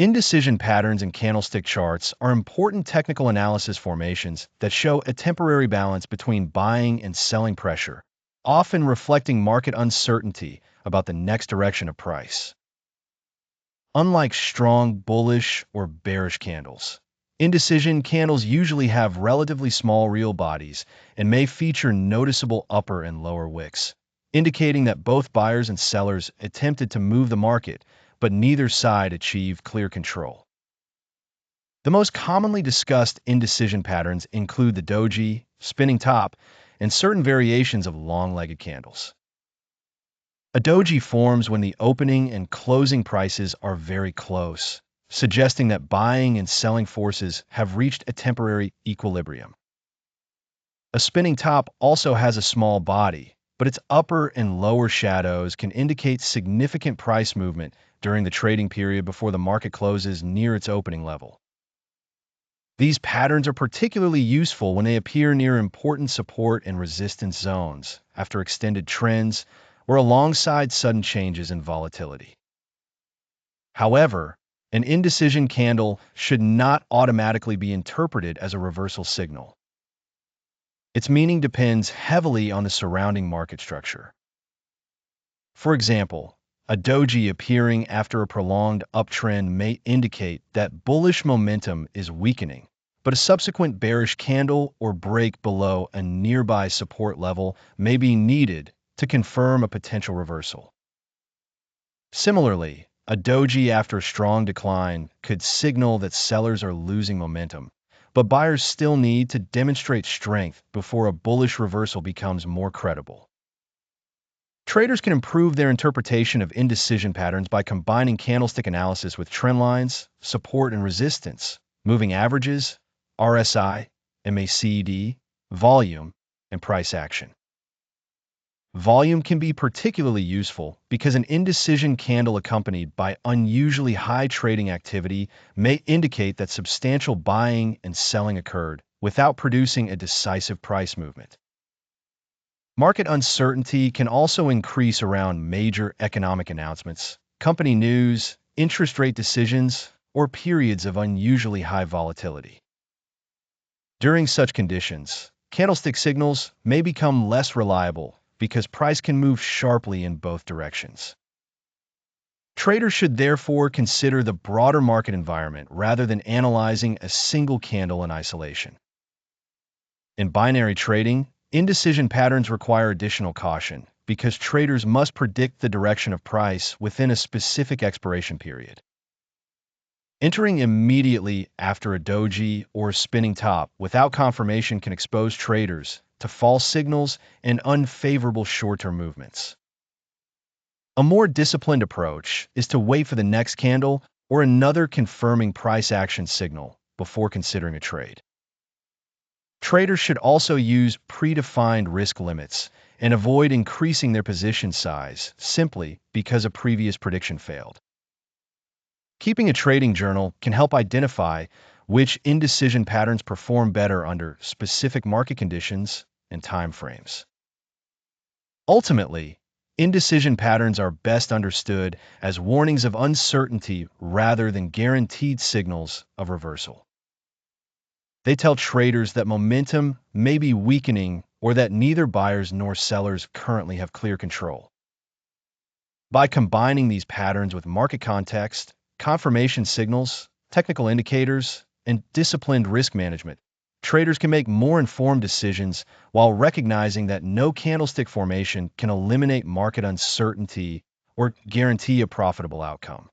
Indecision patterns and candlestick charts are important technical analysis formations that show a temporary balance between buying and selling pressure, often reflecting market uncertainty about the next direction of price. Unlike strong bullish or bearish candles, indecision candles usually have relatively small real bodies and may feature noticeable upper and lower wicks, indicating that both buyers and sellers attempted to move the market, but neither side achieved clear control. The most commonly discussed indecision patterns include the doji, spinning top, and certain variations of long-legged candles. A doji forms when the opening and closing prices are very close, suggesting that buying and selling forces have reached a temporary equilibrium. A spinning top also has a small body, but its upper and lower shadows can indicate significant price movement during the trading period before the market closes near its opening level. These patterns are particularly useful when they appear near important support and resistance zones after extended trends or alongside sudden changes in volatility. However, an indecision candle should not automatically be interpreted as a reversal signal. Its meaning depends heavily on the surrounding market structure. For example, a doji appearing after a prolonged uptrend may indicate that bullish momentum is weakening, but a subsequent bearish candle or break below a nearby support level may be needed to confirm a potential reversal. Similarly, a doji after a strong decline could signal that sellers are losing momentum, but buyers still need to demonstrate strength before a bullish reversal becomes more credible. Traders can improve their interpretation of indecision patterns by combining candlestick analysis with trend lines, support and resistance, moving averages, RSI, MACD, volume, and price action. Volume can be particularly useful because an indecision candle accompanied by unusually high trading activity may indicate that substantial buying and selling occurred without producing a decisive price movement. Market uncertainty can also increase around major economic announcements, company news, interest rate decisions, or periods of unusually high volatility. During such conditions, candlestick signals may become less reliable because price can move sharply in both directions. Traders should therefore consider the broader market environment rather than analyzing a single candle in isolation. In binary trading, indecision patterns require additional caution because traders must predict the direction of price within a specific expiration period. Entering immediately after a doji or spinning top without confirmation can expose traders to false signals and unfavorable short-term movements. A more disciplined approach is to wait for the next candle or another confirming price action signal before considering a trade. Traders should also use predefined risk limits and avoid increasing their position size simply because a previous prediction failed. Keeping a trading journal can help identify which indecision patterns perform better under specific market conditions and time frames. Ultimately, indecision patterns are best understood as warnings of uncertainty rather than guaranteed signals of reversal. They tell traders that momentum may be weakening or that neither buyers nor sellers currently have clear control. By combining these patterns with market context, confirmation signals, technical indicators, and disciplined risk management, traders can make more informed decisions while recognizing that no candlestick formation can eliminate market uncertainty or guarantee a profitable outcome.